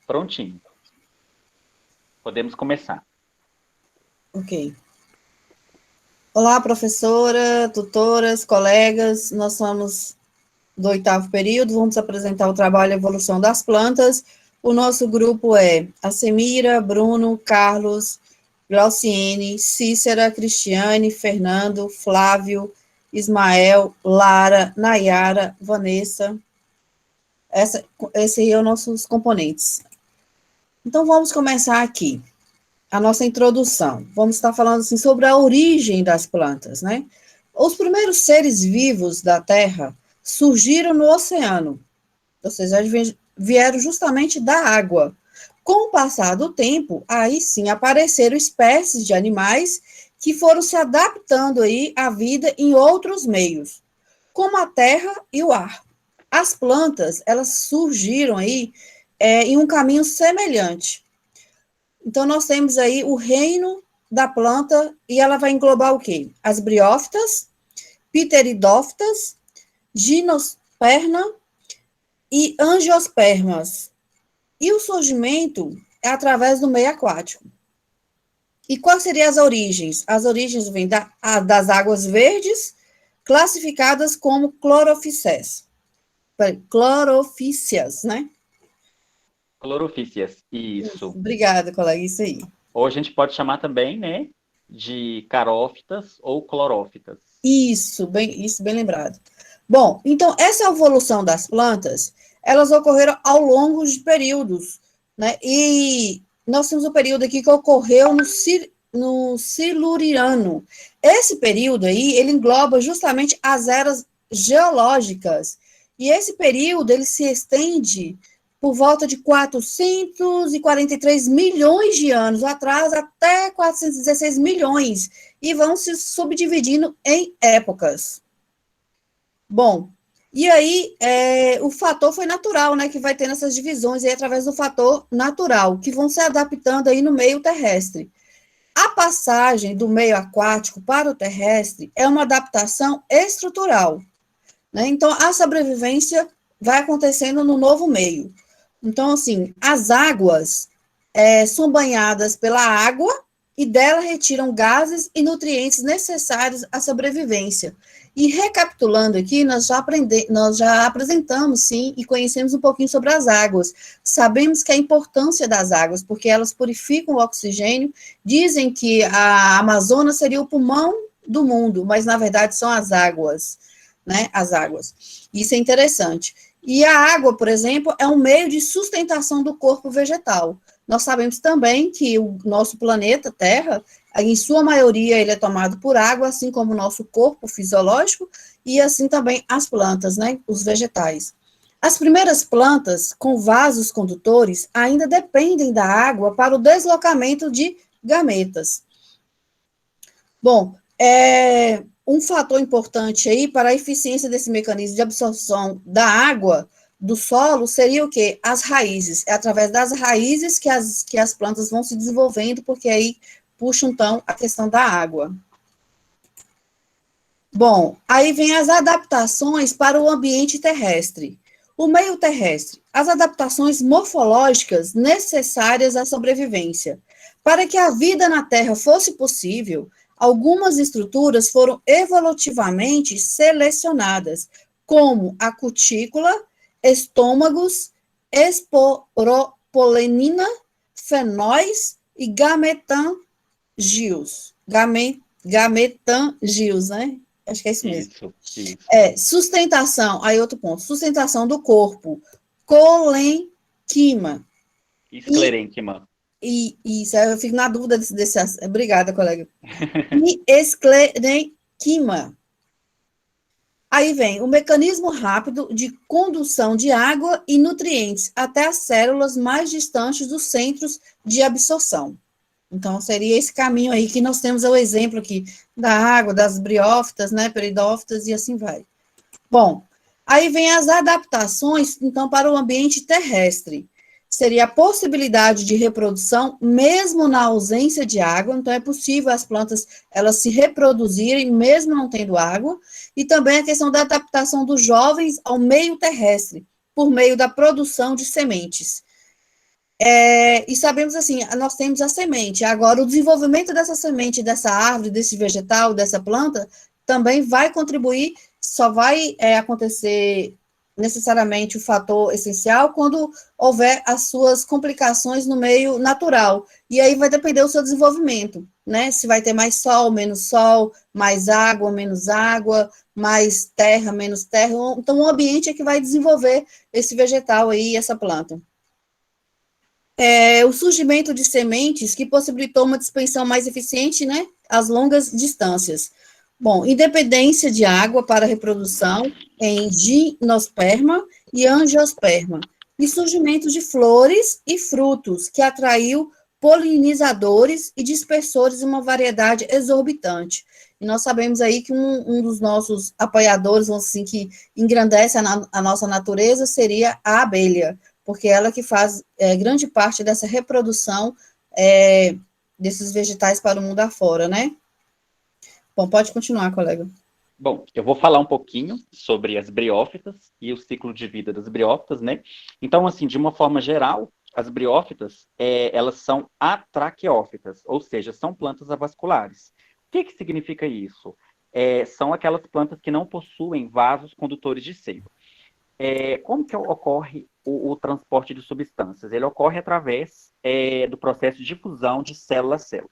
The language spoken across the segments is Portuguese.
Prontinho. Podemos começar. Ok. Olá, professora, tutoras, colegas. Nós somos do 8º período. Vamos apresentar o trabalho Evolução das Plantas. O nosso grupo é a Semira, Bruno, Carlos, Glauciene, Cícera, Cristiane, Fernando, Flávio, Ismael, Lara, Nayara, Vanessa. Esses aí são os nossos componentes. Então, vamos começar aqui a nossa introdução. Vamos estar falando assim, sobre a origem das plantas, né? Os primeiros seres vivos da Terra surgiram no oceano, ou seja, vieram justamente da água. Com o passar do tempo, aí sim apareceram espécies de animais que foram se adaptando aí à vida em outros meios, como a terra e o ar. As plantas, elas surgiram aí em um caminho semelhante. Então, nós temos aí o reino da planta, e ela vai englobar o quê? As briófitas, pteridófitas, gimnosperma e angiospermas. E o surgimento é através do meio aquático. E quais seriam as origens? As origens vêm das águas verdes, classificadas como clorofícias, né? Clorofícias, isso. Obrigada, colega, isso aí. Ou a gente pode chamar também, né, de carófitas ou clorófitas. Isso, bem lembrado. Bom, então, essa evolução das plantas, elas ocorreram ao longo de períodos, né? E nós temos um período aqui que ocorreu no Siluriano. Esse período aí, ele engloba justamente as eras geológicas. E esse período, ele se estende por volta de 443 milhões de anos atrás até 416 milhões, e vão se subdividindo em épocas. Bom, e aí o fator foi natural, né, que vai tendo essas divisões aí através do fator natural, que vão se adaptando aí no meio terrestre. A passagem do meio aquático para o terrestre é uma adaptação estrutural, né? Então, a sobrevivência vai acontecendo no novo meio. Então, assim, as águas são banhadas pela água e dela retiram gases e nutrientes necessários à sobrevivência. E recapitulando aqui, nós já apresentamos, sim, e conhecemos um pouquinho sobre as águas. Sabemos que a importância das águas, porque elas purificam o oxigênio. Dizem que a Amazônia seria o pulmão do mundo, mas na verdade são as águas, né? As águas. Isso é interessante. E a água, por exemplo, é um meio de sustentação do corpo vegetal. Nós sabemos também que o nosso planeta Terra, em sua maioria, ele é tomado por água, assim como o nosso corpo fisiológico, e assim também as plantas, né, os vegetais. As primeiras plantas com vasos condutores ainda dependem da água para o deslocamento de gametas. Bom, um fator importante aí para a eficiência desse mecanismo de absorção da água do solo seria o quê? As raízes. É através das raízes que as plantas vão se desenvolvendo, porque aí puxa, então, a questão da água. Bom, aí vem as adaptações para o ambiente terrestre. O meio terrestre, as adaptações morfológicas necessárias à sobrevivência. Para que a vida na Terra fosse possível, algumas estruturas foram evolutivamente selecionadas, como a cutícula, estômagos, esporopolenina, fenóis e gametangios. Gametangios, né? Acho que é isso mesmo. Isso. Sustentação, aí outro ponto, sustentação do corpo, colenquima. Esclerênquima. E isso, eu fico na dúvida desse obrigada, colega. E esclerênquima. Aí vem o mecanismo rápido de condução de água e nutrientes até as células mais distantes dos centros de absorção. Então, seria esse caminho aí que nós temos o exemplo aqui da água, das briófitas, né, peridófitas e assim vai. Bom, aí vem as adaptações, então, para o ambiente terrestre. Seria a possibilidade de reprodução mesmo na ausência de água, então é possível as plantas elas se reproduzirem mesmo não tendo água, e também a questão da adaptação dos jovens ao meio terrestre, por meio da produção de sementes. E sabemos assim, nós temos a semente. Agora, o desenvolvimento dessa semente, dessa árvore, desse vegetal, dessa planta, também vai contribuir, só vai acontecer necessariamente o fator essencial quando houver as suas complicações no meio natural. E aí vai depender do seu desenvolvimento, né? Se vai ter mais sol, mais água, menos água, mais terra, menos terra. Então, o ambiente é que vai desenvolver esse vegetal aí, essa planta. O surgimento de sementes que possibilitou uma dispersão mais eficiente, né, às longas distâncias. Bom, independência de água para reprodução em gimnosperma e angiosperma, e surgimento de flores e frutos, que atraiu polinizadores e dispersores em uma variedade exorbitante. E nós sabemos aí que um dos nossos apoiadores, assim, que engrandece a nossa natureza, seria a abelha, porque ela que faz grande parte dessa reprodução desses vegetais para o mundo afora, né? Bom, pode continuar, colega. Bom, eu vou falar um pouquinho sobre as briófitas e o ciclo de vida das briófitas, né? Então, assim, de uma forma geral, as briófitas, elas são atraqueófitas, ou seja, são plantas avasculares. O que significa isso? São aquelas plantas que não possuem vasos condutores de seiva. Como que ocorre o transporte de substâncias? Ele ocorre através do processo de difusão de célula a célula.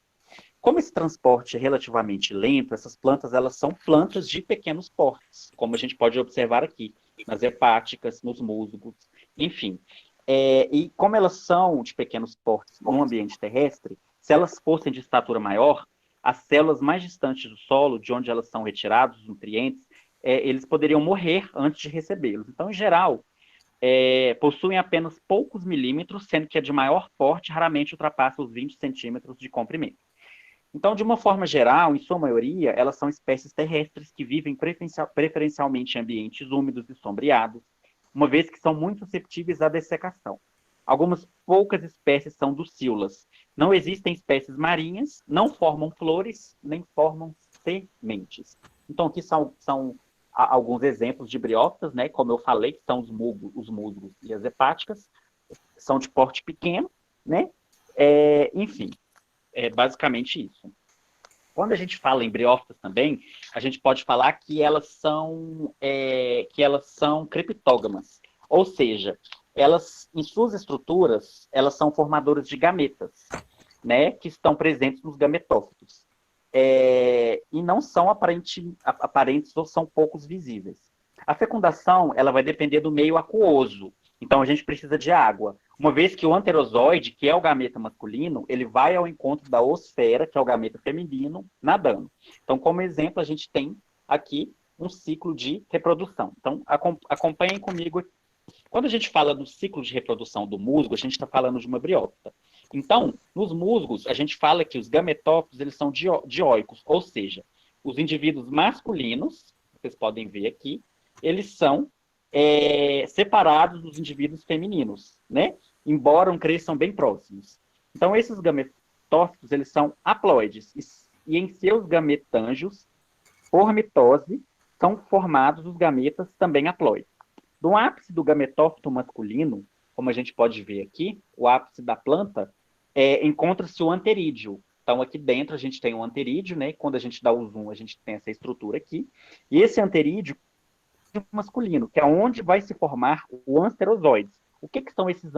Como esse transporte é relativamente lento, essas plantas elas são plantas de pequenos portes, como a gente pode observar aqui, nas hepáticas, nos musgos, enfim. E como elas são de pequenos portes no ambiente terrestre, se elas fossem de estatura maior, as células mais distantes do solo, de onde elas são retirados, os nutrientes, eles poderiam morrer antes de recebê-los. Então, em geral, possuem apenas poucos milímetros, sendo que a de maior porte raramente ultrapassa os 20 centímetros de comprimento. Então, de uma forma geral, em sua maioria, elas são espécies terrestres que vivem preferencialmente em ambientes úmidos e sombreados, uma vez que são muito suscetíveis à dessecação. Algumas poucas espécies são ducíolas. Não existem espécies marinhas, não formam flores, nem formam sementes. Então, aqui são alguns exemplos de briófitas, né? Como eu falei, que são os musgos e as hepáticas, são de porte pequeno, né? Enfim, é basicamente isso. Quando a gente fala em briófitas também, a gente pode falar que elas são criptógamas, ou seja, elas, em suas estruturas, elas são formadoras de gametas, né, que estão presentes nos gametófitos. E não são aparentes ou são poucos visíveis. A fecundação ela vai depender do meio aquoso, então a gente precisa de água. Uma vez que o anterozoide, que é o gameta masculino, ele vai ao encontro da osfera, que é o gameta feminino, nadando. Então, como exemplo, a gente tem aqui um ciclo de reprodução. Então, acompanhem comigo. Quando a gente fala do ciclo de reprodução do musgo, a gente está falando de uma briófita. Então, nos musgos, a gente fala que os gametófitos eles são dioicos, ou seja, os indivíduos masculinos, vocês podem ver aqui, eles são separados dos indivíduos femininos, né? Embora cresçam bem próximos. Então, esses gametófitos, eles são haploides, e em seus gametângios, por mitose, são formados os gametas também haploides. No ápice do gametófito masculino, como a gente pode ver aqui, o ápice da planta, encontra-se o anterídeo. Então, aqui dentro a gente tem o anterídeo, né? Quando a gente dá o zoom, a gente tem essa estrutura aqui. E esse anterídeo masculino, que é onde vai se formar o anterozoides. O que são esses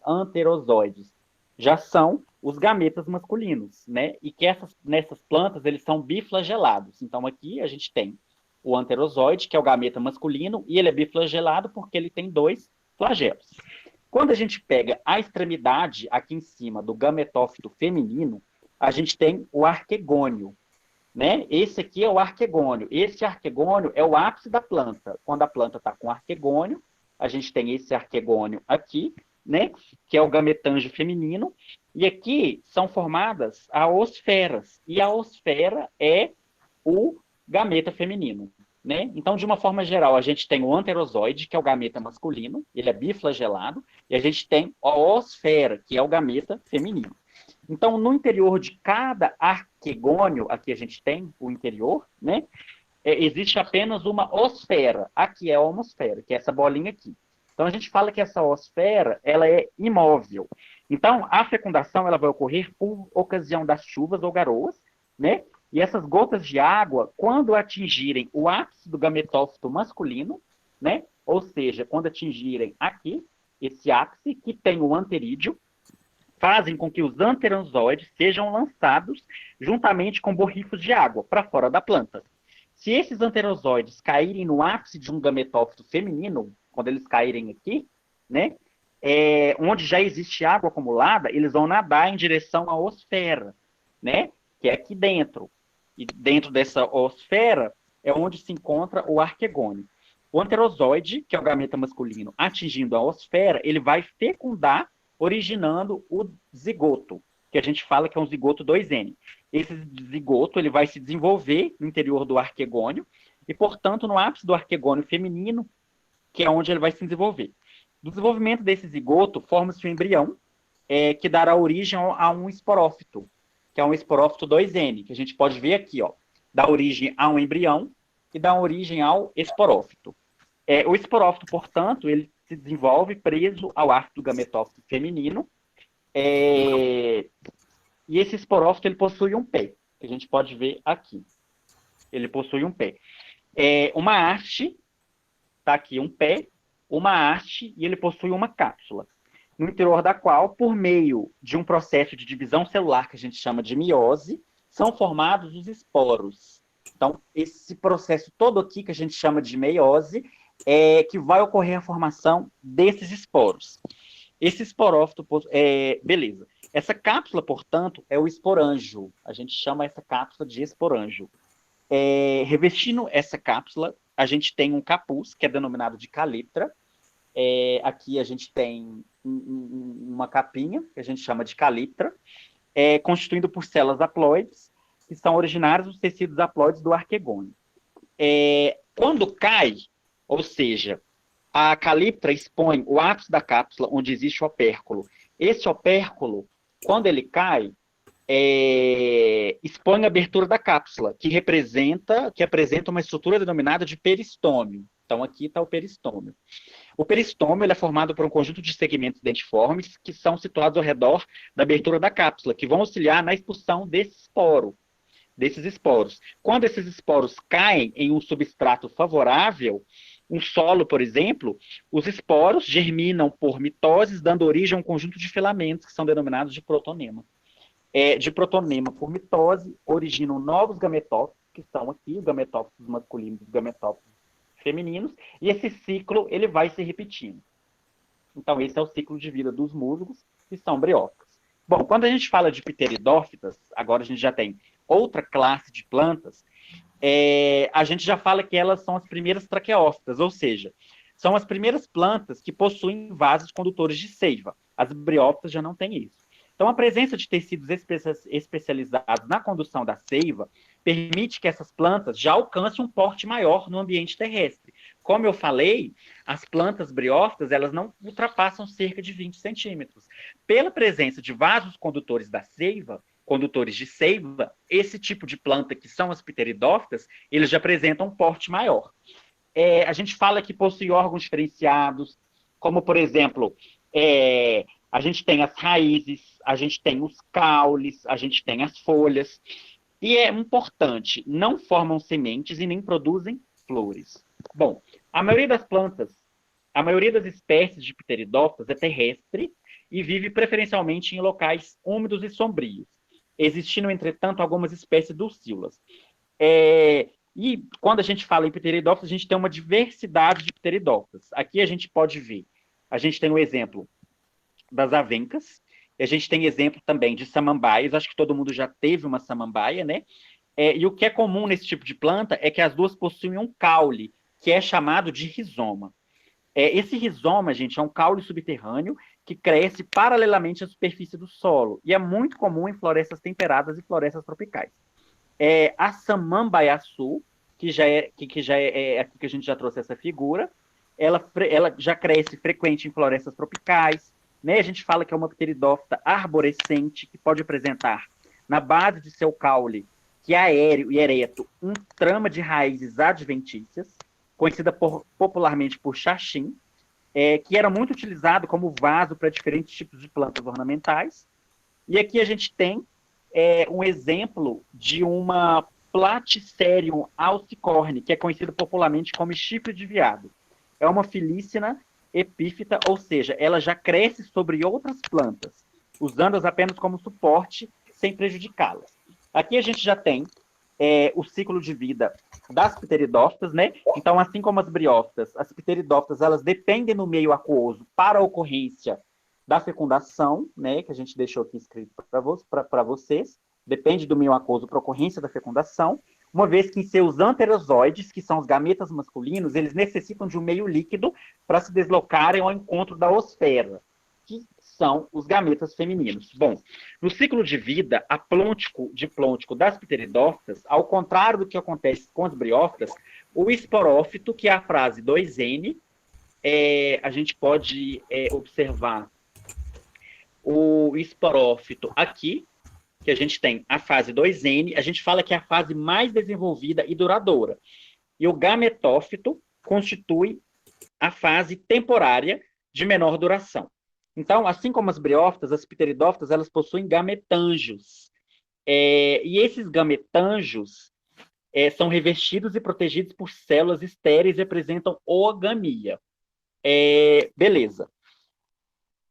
anterozoides? Já são os gametas masculinos, né? E que nessas plantas eles são biflagelados. Então aqui a gente tem o anterozoide, que é o gameta masculino, e ele é biflagelado porque ele tem 2 flagelos. Quando a gente pega a extremidade aqui em cima do gametófito feminino, a gente tem o arquegônio, né? Esse aqui é o arquegônio. Esse arquegônio é o ápice da planta. Quando a planta está com arquegônio, a gente tem esse arquegônio aqui, né? Que é o gametângio feminino. E aqui são formadas as osferas. E a osfera é o gameta feminino, né? Então, de uma forma geral, a gente tem o anterozoide, que é o gameta masculino, ele é biflagelado, e a gente tem a osfera, que é o gameta feminino. Então, no interior de cada arquegônio, aqui a gente tem o interior, né? Existe apenas uma osfera. Aqui é a homosfera, que é essa bolinha aqui. Então, Então, a gente fala que essa oosfera, ela é imóvel. Então, a fecundação, ela vai ocorrer por ocasião das chuvas ou garoas, né? E essas gotas de água, quando atingirem o ápice do gametófito masculino, né? Ou seja, quando atingirem aqui, esse ápice, que tem o anterídeo, fazem com que os anteranzoides sejam lançados juntamente com borrifos de água para fora da planta. Se esses anteranzoides caírem no ápice de um gametófito feminino, quando eles caírem aqui, né, onde já existe água acumulada, eles vão nadar em direção à osfera, né, que é aqui dentro. E dentro dessa osfera é onde se encontra o arquegônio. O anterozoide, que é o gameta masculino, atingindo a osfera, ele vai fecundar, originando o zigoto, que a gente fala que é um zigoto 2N. Esse zigoto ele vai se desenvolver no interior do arquegônio e, portanto, no ápice do arquegônio feminino, que é onde ele vai se desenvolver. Do desenvolvimento desse zigoto, forma-se um embrião, que dará origem a um esporófito, que é um esporófito 2N, que a gente pode ver aqui, ó, dá origem a um embrião e dá origem ao esporófito. O esporófito, portanto, ele se desenvolve preso ao ápice do gametófito feminino, e esse esporófito ele possui um pé, que a gente pode ver aqui. Ele possui um pé. Uma haste, tá aqui um pé, uma haste, e ele possui uma cápsula, no interior da qual, por meio de um processo de divisão celular que a gente chama de miose, são formados os esporos. Então, esse processo todo aqui que a gente chama de meiose, que vai ocorrer a formação desses esporos. Esse esporófito, beleza. Essa cápsula, portanto, é o esporângio. A gente chama essa cápsula de esporângio. Revestindo essa cápsula, a gente tem um capuz, que é denominado de caliptra. Aqui a gente tem uma capinha, que a gente chama de caliptra, constituído por células haploides, que são originárias dos tecidos haploides do arquegônio. Quando cai, ou seja, a caliptra expõe o ápice da cápsula, onde existe o opérculo. Esse opérculo, quando ele cai, expõe a abertura da cápsula, que apresenta uma estrutura denominada de peristômio. Então, aqui está o peristômio. O peristômio ele é formado por um conjunto de segmentos dentiformes que são situados ao redor da abertura da cápsula, que vão auxiliar na expulsão desses esporos. Quando esses esporos caem em um substrato favorável, um solo, por exemplo, os esporos germinam por mitoses, dando origem a um conjunto de filamentos que são denominados de protonema. De protonema por mitose, originam novos gametófitos, que estão aqui, os gametófitos masculinos e os gametófitos femininos, e esse ciclo ele vai se repetindo. Então, esse é o ciclo de vida dos musgos, que são briófitas. Bom, quando a gente fala de pteridófitas, agora a gente já tem outra classe de plantas, a gente já fala que elas são as primeiras traqueófitas, ou seja, são as primeiras plantas que possuem vasos condutores de seiva. As briófitas já não têm isso. Então, a presença de tecidos especializados na condução da seiva permite que essas plantas já alcancem um porte maior no ambiente terrestre. Como eu falei, as plantas briófitas elas não ultrapassam cerca de 20 centímetros. Pela presença de vasos condutores da seiva, condutores de seiva, esse tipo de planta, que são as pteridófitas, eles já apresentam um porte maior. A gente fala que possui órgãos diferenciados, como, por exemplo, a gente tem as raízes, a gente tem os caules, a gente tem as folhas. E é importante, não formam sementes e nem produzem flores. Bom, a maioria das plantas, a maioria das espécies de pteridófitas é terrestre e vive preferencialmente em locais úmidos e sombrios, existindo, entretanto, algumas espécies dulcíolas. E quando a gente fala em pteridófitas, a gente tem uma diversidade de pteridófitas. Aqui a gente pode ver, a gente tem o exemplo das avencas, e a gente tem exemplo também de samambaias, acho que todo mundo já teve uma samambaia, né? E o que é comum nesse tipo de planta é que as duas possuem um caule, que é chamado de rizoma. Esse rizoma, gente, é um caule subterrâneo que cresce paralelamente à superfície do solo, e é muito comum em florestas temperadas e florestas tropicais. A samambaiaçu, que aqui que a gente já trouxe essa figura, ela já cresce frequente em florestas tropicais, né? A gente fala que é uma pteridófita arborescente, que pode apresentar, na base de seu caule, que é aéreo e ereto, um trama de raízes adventícias, conhecida popularmente por xaxim. que era muito utilizado como vaso para diferentes tipos de plantas ornamentais. E aqui a gente tem um exemplo de uma Platycerium alcicorne, que é conhecido popularmente como chifre de veado. É uma filícina epífita, ou seja, ela já cresce sobre outras plantas, usando-as apenas como suporte, sem prejudicá-las. Aqui a gente já tem o ciclo de vida das pteridófitas, né? Então, assim como as briófitas, as pteridófitas, elas dependem do meio aquoso para a ocorrência da fecundação, né? Que a gente deixou aqui escrito para vocês. Depende do meio aquoso para a ocorrência da fecundação, uma vez que em seus anterozoides, que são os gametas masculinos, eles necessitam de um meio líquido para se deslocarem ao encontro da osfera, que são os gametas femininos. Bom, no ciclo de vida diplôntico das pteridófitas, ao contrário do que acontece com as briófitas, o esporófito, que é a frase 2N, a gente pode observar o esporófito aqui, que a gente tem a fase 2N, a gente fala que é a fase mais desenvolvida e duradoura. E o gametófito constitui a fase temporária de menor duração. Então, assim como as briófitas, as pteridófitas, elas possuem gametângios. E esses gametângios são revestidos e protegidos por células estéreis e apresentam oogamia. Beleza.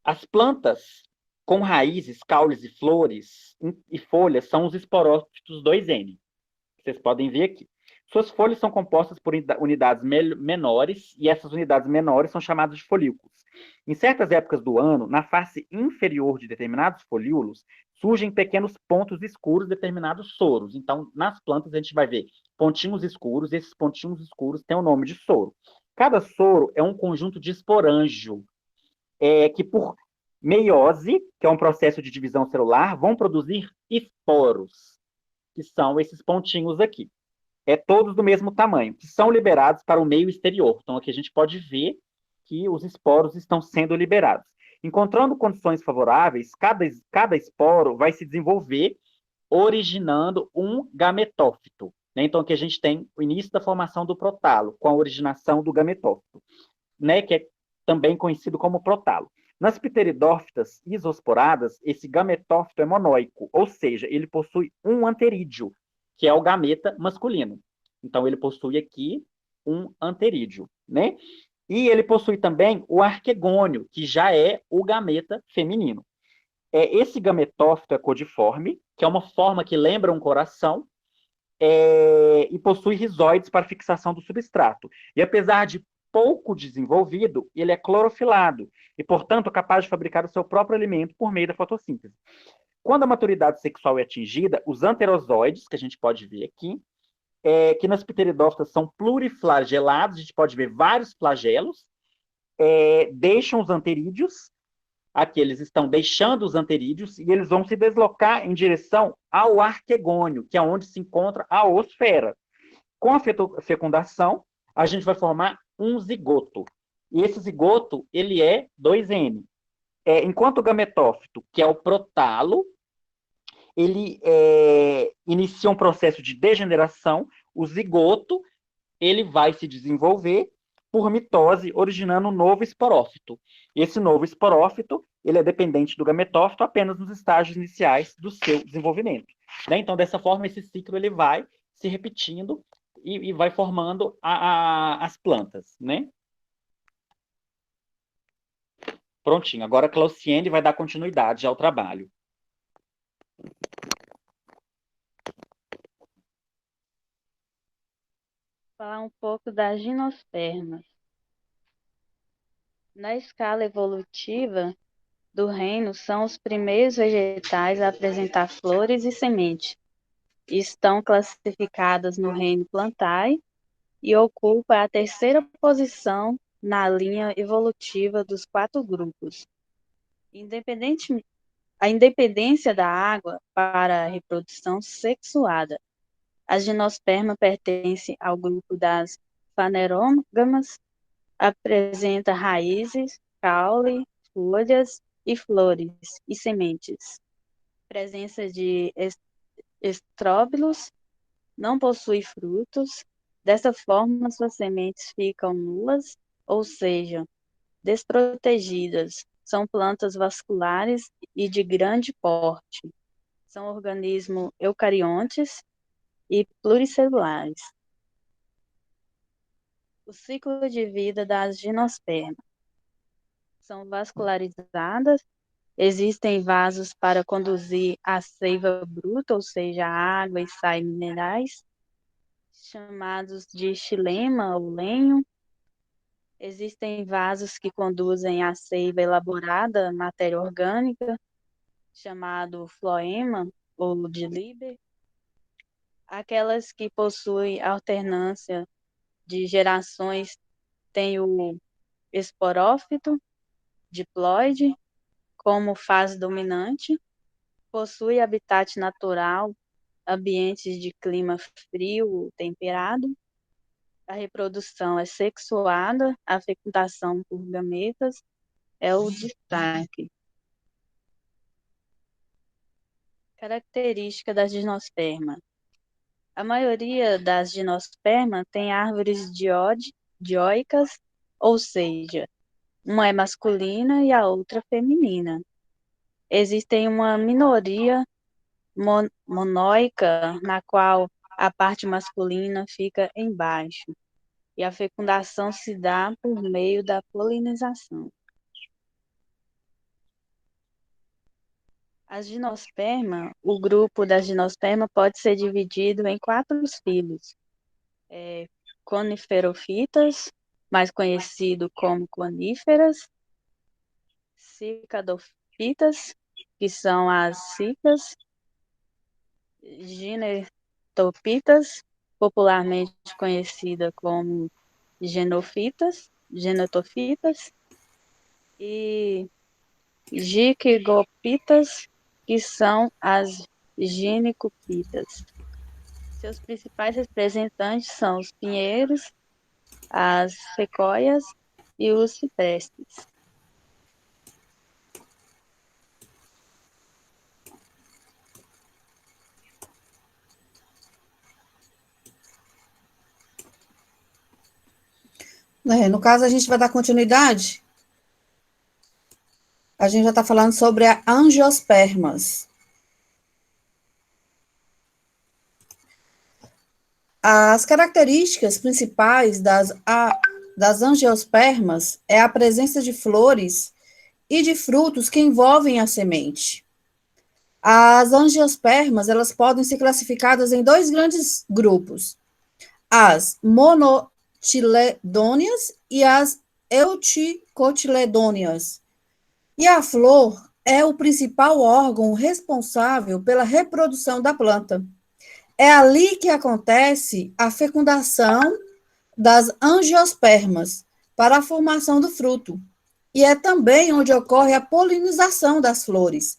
As plantas com raízes, caules e flores e folhas são os esporófitos 2N. Vocês podem ver aqui. Suas folhas são compostas por unidades menores, e essas unidades menores são chamadas de folículos. Em certas épocas do ano, na face inferior de determinados folíolos, surgem pequenos pontos escuros determinados soros. Então, nas plantas, a gente vai ver pontinhos escuros, e esses pontinhos escuros têm o nome de soro. Cada soro é um conjunto de esporângio, que por meiose, que é um processo de divisão celular, vão produzir esporos, que são esses pontinhos aqui. Todos do mesmo tamanho, que são liberados para o meio exterior. Então, aqui a gente pode ver que os esporos estão sendo liberados. Encontrando condições favoráveis, cada esporo vai se desenvolver originando um gametófito. Né? Então, aqui a gente tem o início da formação do protalo, com a originação do gametófito, né? Que é também conhecido como protalo. Nas pteridófitas isosporadas, esse gametófito é monóico, ou seja, ele possui um anterídeo, que é o gameta masculino. Então, ele possui aqui um anterídeo, né? E ele possui também o arquegônio, que já é o gameta feminino. Esse gametófito é codiforme, que é uma forma que lembra um coração, e possui rizóides para fixação do substrato. E apesar de pouco desenvolvido, ele é clorofilado e, portanto, capaz de fabricar o seu próprio alimento por meio da fotossíntese. Quando a maturidade sexual é atingida, os anterozoides, que a gente pode ver aqui, que nas pteridófitas são pluriflagelados, a gente pode ver vários flagelos, deixam os anterídeos, aqui eles estão deixando os anterídeos, e eles vão se deslocar em direção ao arquegônio, que é onde se encontra a osfera. Com a fecundação, a gente vai formar um zigoto. E esse zigoto, ele é 2N. Enquanto o gametófito, que é o protalo, ele inicia um processo de degeneração, o zigoto, ele vai se desenvolver por mitose, originando um novo esporófito. E esse novo esporófito, ele é dependente do gametófito apenas nos estágios iniciais do seu desenvolvimento. Né? Então, dessa forma, esse ciclo ele vai se repetindo e vai formando as plantas, né? Prontinho. Agora a Clauciene vai dar continuidade ao trabalho. Falar um pouco das gimnospermas. Na escala evolutiva do reino, são os primeiros vegetais a apresentar flores e sementes. Estão classificadas no reino Plantae e ocupam a terceira posição na linha evolutiva dos 4 grupos. A independência da água para a reprodução sexuada. As gimnospermas pertencem ao grupo das fanerôgamas, apresenta raízes, caule, folhas e flores e sementes. Presença de estróbilos, não possui frutos. Dessa forma, suas sementes ficam nulas, ou seja, desprotegidas. São plantas vasculares e de grande porte. São organismos eucariontes e pluricelulares. O ciclo de vida das gimnospermas. São vascularizadas, existem vasos para conduzir a seiva bruta, ou seja, a água e sais minerais, chamados de xilema ou lenho. Existem vasos que conduzem a seiva elaborada, matéria orgânica, chamado floema ou de Liber. Aquelas que possuem alternância de gerações têm o esporófito, diploide, como fase dominante, possui habitat natural, ambientes de clima frio, temperado. A reprodução é sexuada, a fecundação por gametas é o destaque. Característica das gimnospermas. A maioria das gimnospermas tem árvores dioicas, ou seja, uma é masculina e a outra feminina. Existem uma minoria monóica, na qual a parte masculina fica embaixo, e a fecundação se dá por meio da polinização. As gimnospermas, o grupo das gimnospermas pode ser dividido em 4 filhos. Coniferofitas, mais conhecido como coníferas, cicadofitas, que são as cicas, ginetofitas, popularmente conhecida como genotofitas, e gigopitas, que são as ginicopitas. Seus principais representantes são os pinheiros, as sequoias e os ciprestes. No caso, a gente vai dar continuidade. A gente já está falando sobre a angiospermas. As características principais das angiospermas é a presença de flores e de frutos que envolvem a semente. As angiospermas, elas podem ser classificadas em 2 grandes grupos: as monotiledôneas e as euticotiledôneas. E a flor é o principal órgão responsável pela reprodução da planta. É ali que acontece a fecundação das angiospermas para a formação do fruto. E é também onde ocorre a polinização das flores,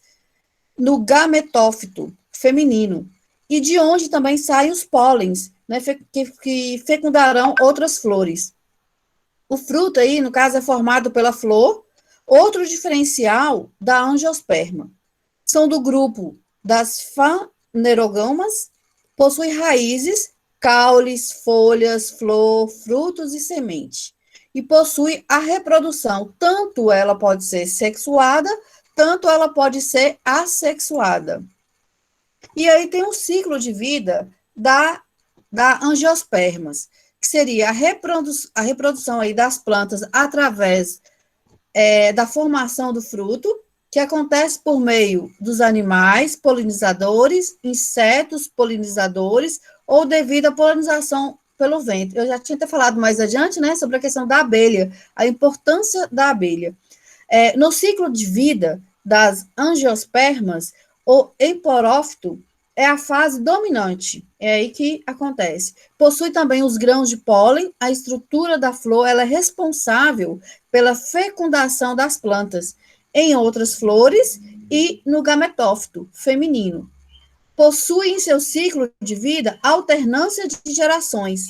no gametófito feminino, e de onde também saem os pólens, né, que fecundarão outras flores. O fruto aí, no caso, é formado pela flor. Outro diferencial da angiosperma são do grupo das fanerogamas, possui raízes, caules, folhas, flor, frutos e semente. E possui a reprodução, tanto ela pode ser sexuada, tanto ela pode ser assexuada. E aí tem um ciclo de vida da angiospermas, que seria a reprodução aí das plantas através da formação do fruto, que acontece por meio dos animais polinizadores, insetos polinizadores, ou devido à polinização pelo vento. Eu já tinha até falado mais adiante, né, sobre a questão da abelha, a importância da abelha. No ciclo de vida das angiospermas, o esporófito é a fase dominante, é aí que acontece. Possui também os grãos de pólen, a estrutura da flor ela é responsável pela fecundação das plantas em outras flores e no gametófito feminino. Possui em seu ciclo de vida alternância de gerações,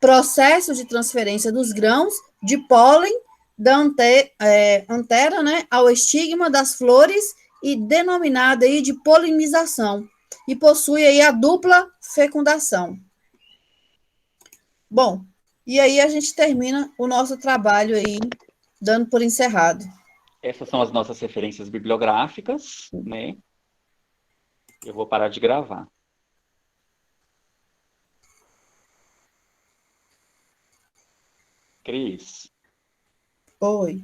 processo de transferência dos grãos de pólen da antera, né, ao estigma das flores e denominada aí de polinização, e possui aí a dupla fecundação. Bom, e aí a gente termina o nosso trabalho aí dando por encerrado. Essas são as nossas referências bibliográficas, né? Eu vou parar de gravar. Cris. Oi.